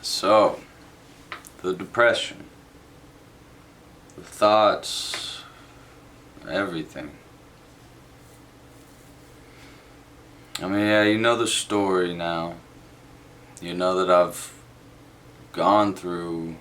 So, the depression, the thoughts, everything. I mean, yeah, you know the story now. You know that I've gone through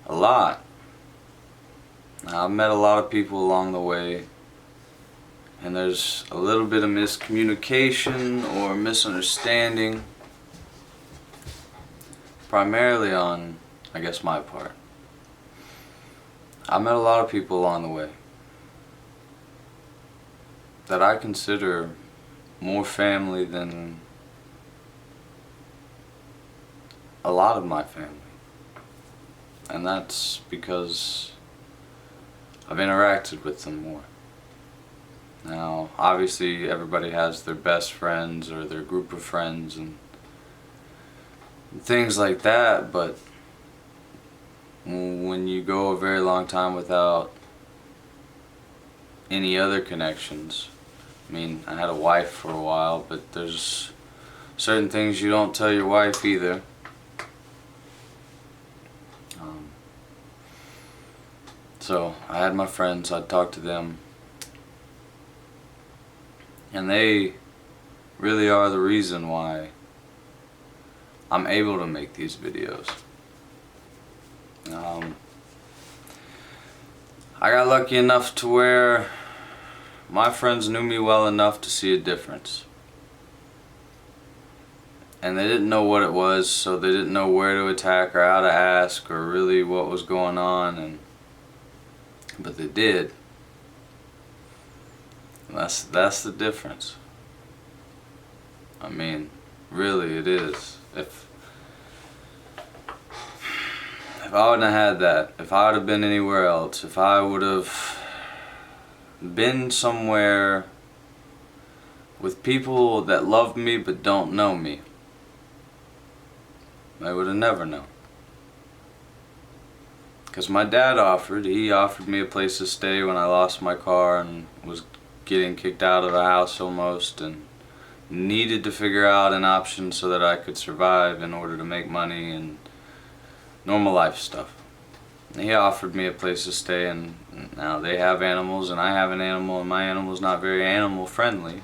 a lot. I've met a lot of people along the way, and there's a little bit of miscommunication or misunderstanding, primarily on, I guess, my part. I met a lot of people along the way that I consider more family than a lot of my family. And that's because I've interacted with them more. Now, obviously everybody has their best friends or their group of friends and things like that, but when you go a very long time without any other connections, I mean, I had a wife for a while, but there's certain things you don't tell your wife either. So I had my friends, I'd talk to them, and they really are the reason why I'm able to make these videos. I got lucky enough to where my friends knew me well enough to see a difference. And they didn't know what it was, so they didn't know where to attack or how to ask or really what was going on, but they did. That's the difference. I mean, really it is. If I wouldn't have had that, if I would have been anywhere else, if I would have been somewhere with people that love me but don't know me, I would have never known. Because my dad offered me a place to stay when I lost my car and was getting kicked out of the house almost, and needed to figure out an option so that I could survive in order to make money and normal life stuff. He offered me a place to stay, and now they have animals and I have an animal, and my animal's not very animal friendly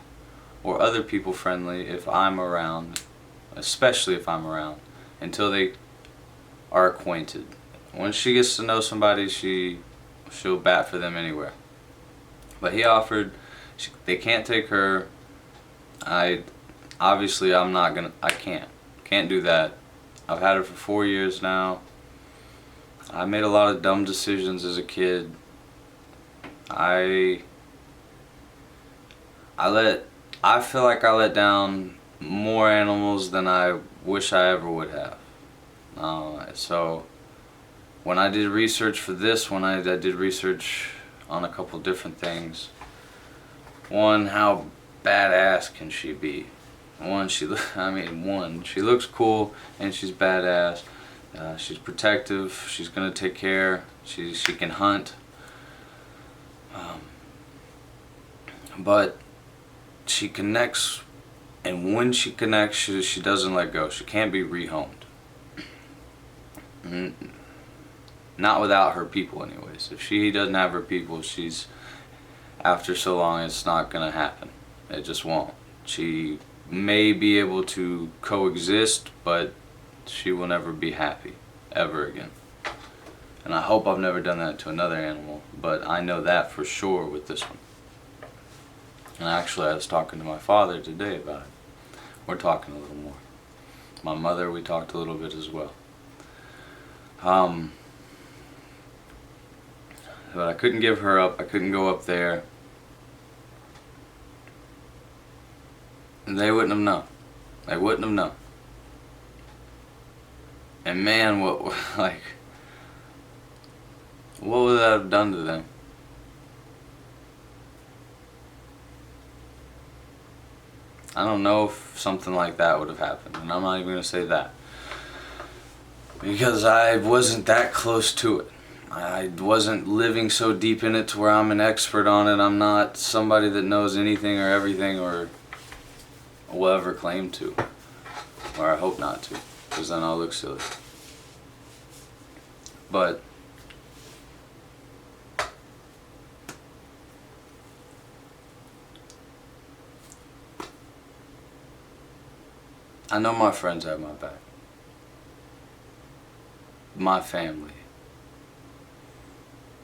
or other people friendly if I'm around, especially if I'm around, until they are acquainted. Once she gets to know somebody, she'll bat for them anywhere. But he offered, they can't take her. Obviously I'm not gonna, I can't do that. I've had her for 4 years now. I made a lot of dumb decisions as a kid. I feel like I let down more animals than I wish I ever would have. So when I did research for this one, I did research on a couple different things. One, how badass can she be? She looks cool and she's badass. She's protective. She's gonna take care. She can hunt. But she connects, and when she connects, she doesn't let go. She can't be rehomed. Not without her people, anyways. If she doesn't have her people, after so long, it's not gonna happen. It just won't. She may be able to coexist, but she will never be happy ever again. And I hope I've never done that to another animal, but I know that for sure with this one. And actually, I was talking to my father today about it. We're talking a little more. My mother, we talked a little bit as well. But I couldn't give her up. I couldn't go up there. And they wouldn't have known. They wouldn't have known. And man, what would that have done to them? I don't know if something like that would have happened, and I'm not even going to say that, because I wasn't that close to it. I wasn't living so deep in it to where I'm an expert on it. I'm not somebody that knows anything or everything or will ever claim to, or I hope not to. because then I'll look silly. But I know my friends have my back. My family.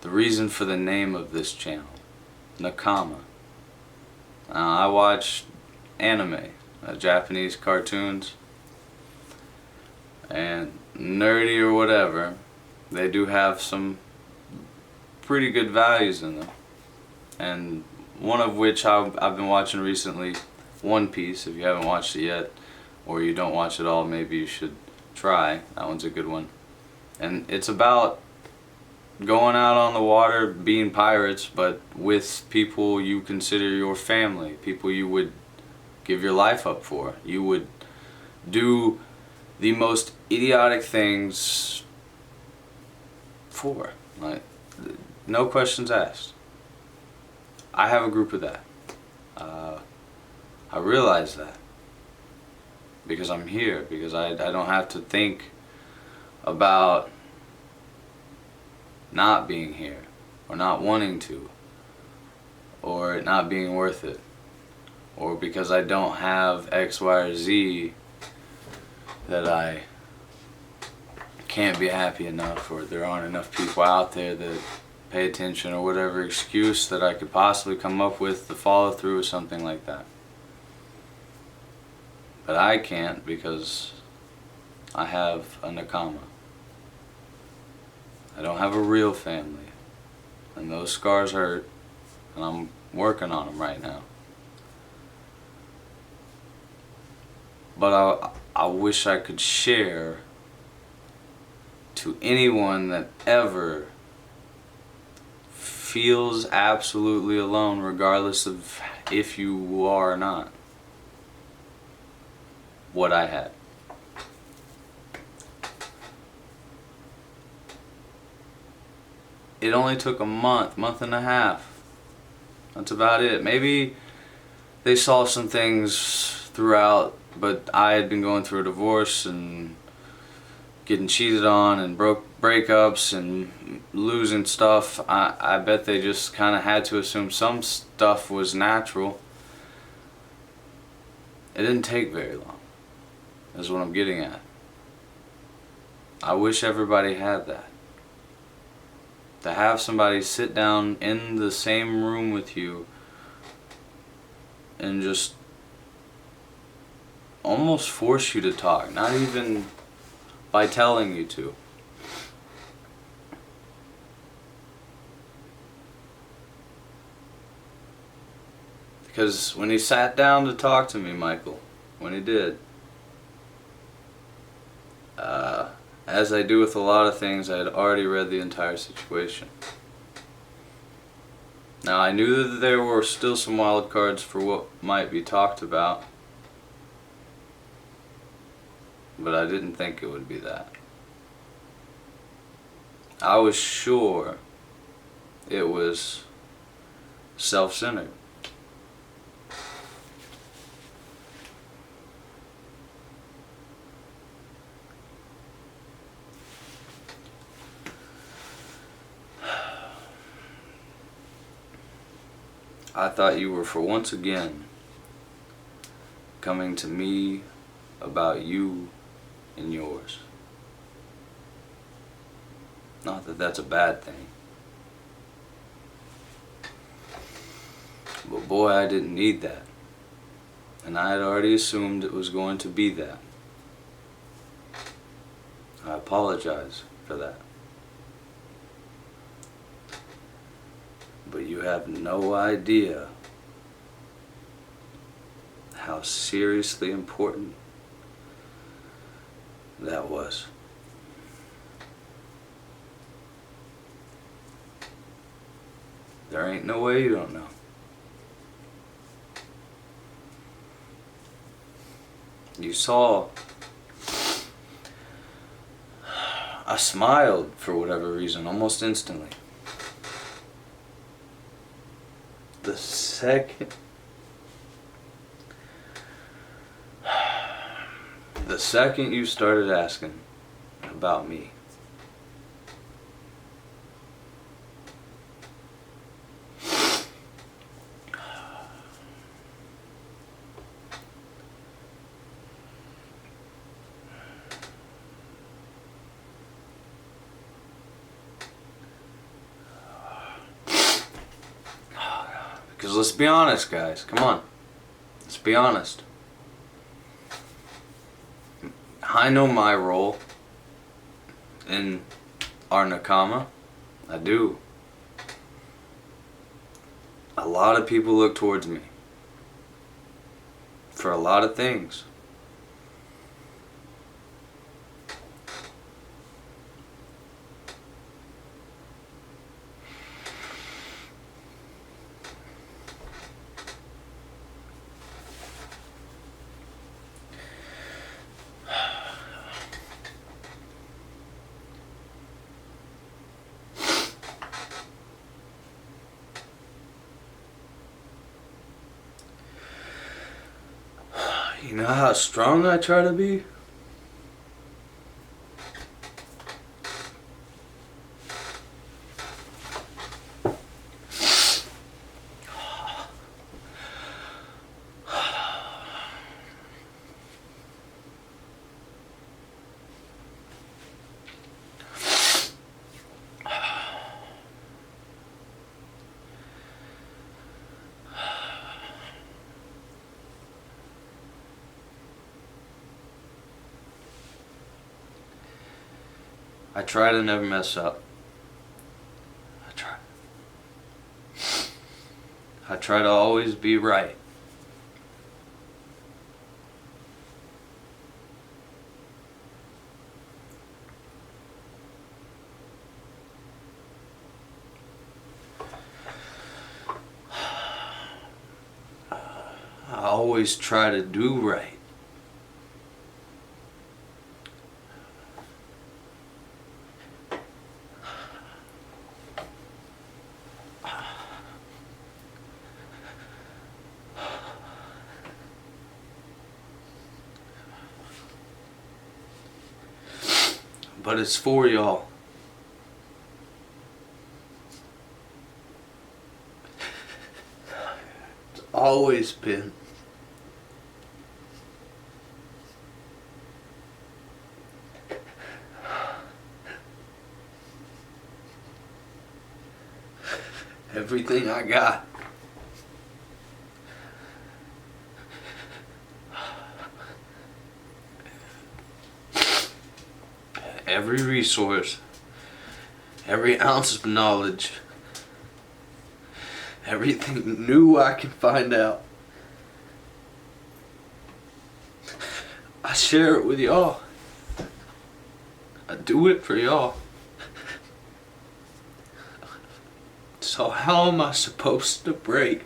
The reason for the name of this channel, Nakama. I watch anime, Japanese cartoons, and nerdy or whatever, they do have some pretty good values in them. And one of which I've been watching recently, One Piece. If you haven't watched it yet, or you don't watch it all, maybe you should try. That one's a good one. And it's about going out on the water, being pirates, but with people you consider your family, people you would give your life up for. You would do the most idiotic things for. Like, no questions asked. I have a group of that. I realize that because I'm here, because I don't have to think about not being here, or not wanting to, or it not being worth it, or because I don't have X, Y, or Z that I can't be happy enough, or there aren't enough people out there that pay attention, or whatever excuse that I could possibly come up with to follow through with something like that. But I can't because I have a Nakama. I don't have a real family, and those scars hurt, and I'm working on them right now. But I wish I could share to anyone that ever feels absolutely alone, regardless of if you are or not, what I had. It only took a month and a half. That's about it. Maybe they saw some things throughout, but I had been going through a divorce and getting cheated on and breakups and losing stuff. I bet they just kind of had to assume some stuff was natural. It didn't take very long, is what I'm getting at. I wish everybody had that. To have somebody sit down in the same room with you and just almost force you to talk, not even by telling you to. Because when he sat down to talk to me, Michael, when he did, as I do with a lot of things, I had already read the entire situation. Now, I knew that there were still some wild cards for what might be talked about, but I didn't think it would be that. I was sure it was self-centered. I thought you were, for once again, coming to me about you and yours. Not that that's a bad thing. But boy, I didn't need that. And I had already assumed it was going to be that. I apologize for that. But you have no idea how seriously important that was. There ain't no way you don't know. You saw, I smiled for whatever reason almost instantly. The second The second you started asking about me, because let's be honest, guys. Come on. Let's be honest. I know my role in our Nakama. I do. A lot of people look towards me for a lot of things. You know how strong I try to be? I try to never mess up. I try to always be right. I always try to do right. But it's for y'all. It's always been. Everything I got. Every resource, every ounce of knowledge, everything new I can find out, I share it with y'all. I do it for y'all. So how am I supposed to break?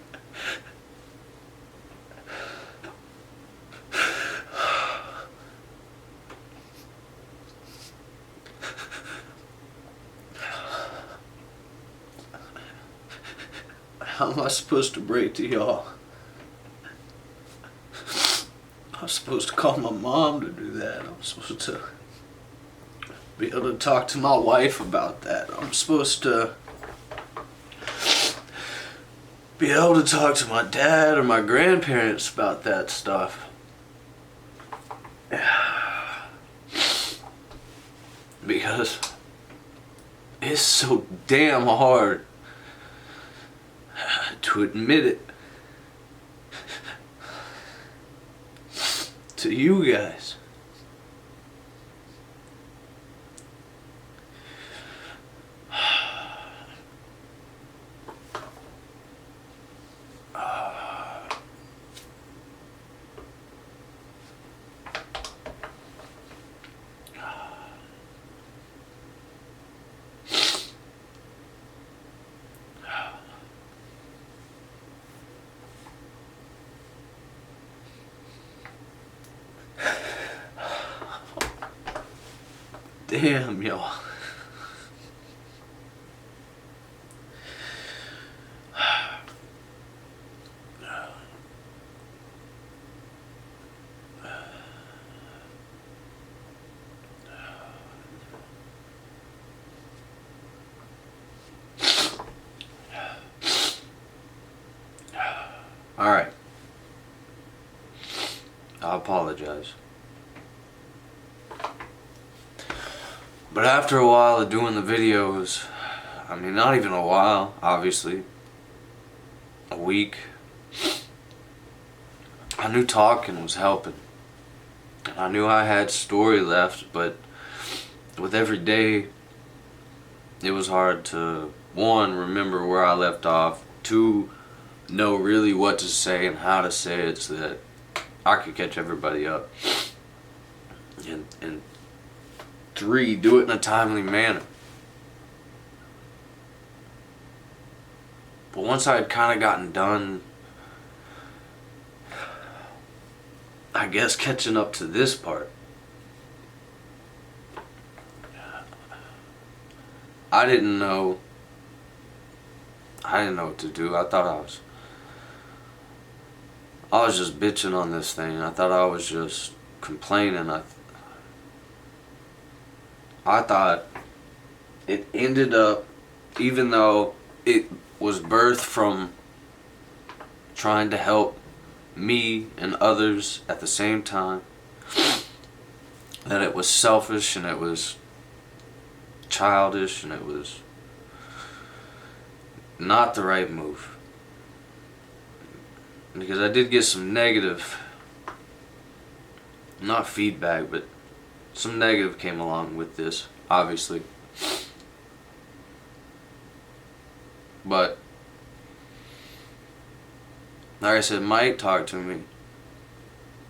How am I supposed to break to y'all? I'm supposed to call my mom to do that. I'm supposed to be able to talk to my wife about that. I'm supposed to be able to talk to my dad or my grandparents about that stuff. Because it's so damn hard to admit it to you guys. Damn, y'all. I apologize. But after a while of doing the videos, I mean, not even a while, obviously, a week, I knew talking was helping. I knew I had story left, but with every day, it was hard to, one, remember where I left off, two, know really what to say and how to say it so that I could catch everybody up, and three, do it in a timely manner. But once I had kind of gotten done, I guess, catching up to this part, I didn't know what to do. I thought I was just bitching on this thing. I thought I was just complaining. I thought it ended up, even though it was birthed from trying to help me and others at the same time, that it was selfish and it was childish and it was not the right move. Because I did get some negative, not feedback, but some negative came along with this, obviously. But like I said, Mike talked to me.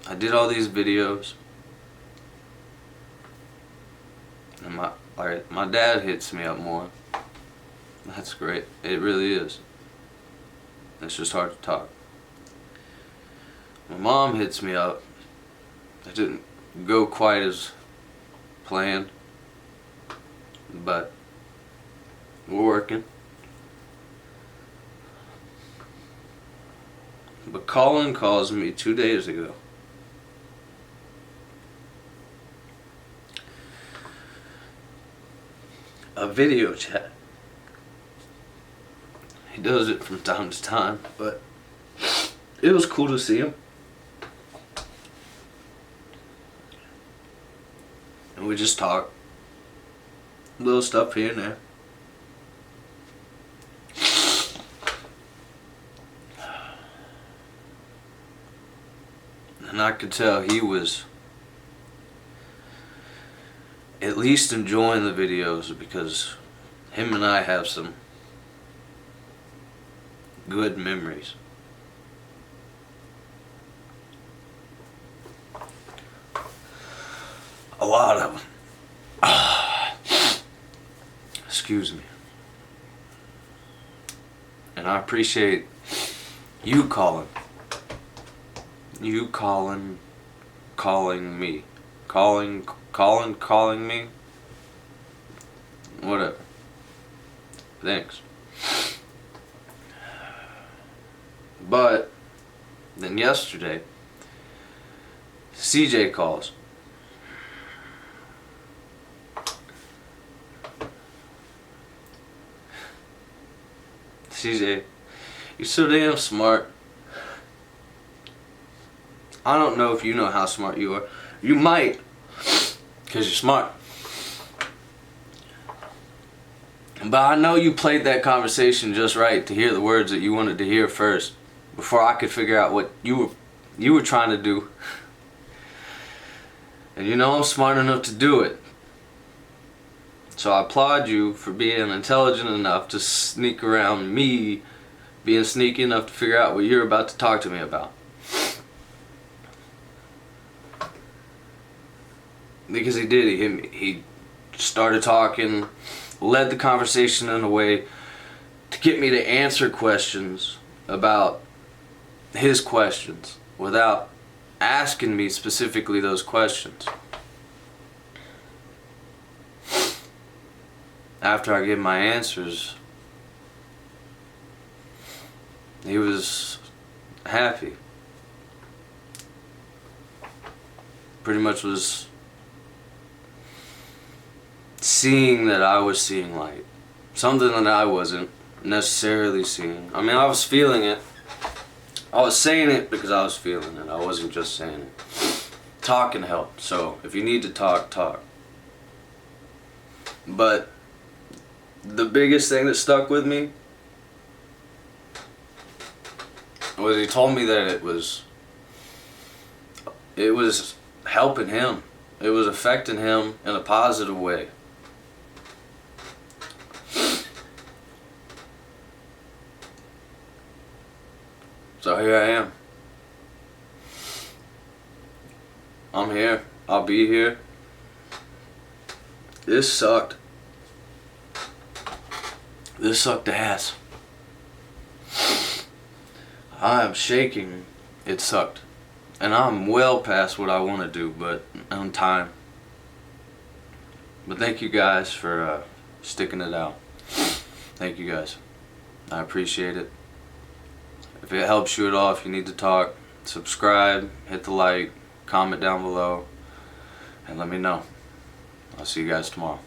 I did all these videos, and my dad hits me up more. That's great. It really is. It's just hard to talk. My mom hits me up. It didn't go quite as planned, but we're working. But Colin calls me 2 days ago. A video chat. He does it from time to time, but it was cool to see him. And we just talk. Little stuff here and there. And I could tell he was at least enjoying the videos, because him and I have some good memories. A lot of them. Excuse me. And I appreciate you, Colin. You, Colin, calling me. Colin calling me. Whatever. Thanks. But then yesterday, CJ calls. CJ, you're so damn smart. I don't know if you know how smart you are. You might, because you're smart. But I know you played that conversation just right to hear the words that you wanted to hear first, before I could figure out what you were trying to do. And you know I'm smart enough to do it. So I applaud you for being intelligent enough to sneak around me being sneaky enough to figure out what you're about to talk to me about. Because he did. He started talking, led the conversation in a way to get me to answer questions about his questions without asking me specifically those questions. After I gave my answers, he was happy. Pretty much was seeing that I was seeing light. Something that I wasn't necessarily seeing. I mean, I was feeling it. I was saying it because I was feeling it. I wasn't just saying it. talk can help. So if you need to talk, talk. But the biggest thing that stuck with me was he told me that it was helping him. It was affecting him in a positive way. So here I am. I'm here. I'll be here. This sucked. This sucked ass. I am shaking. It sucked. And I'm well past what I want to do, but on time. But thank you guys for sticking it out. Thank you guys. I appreciate it. If it helps you at all, if you need to talk, subscribe, hit the like, comment down below, and let me know. I'll see you guys tomorrow.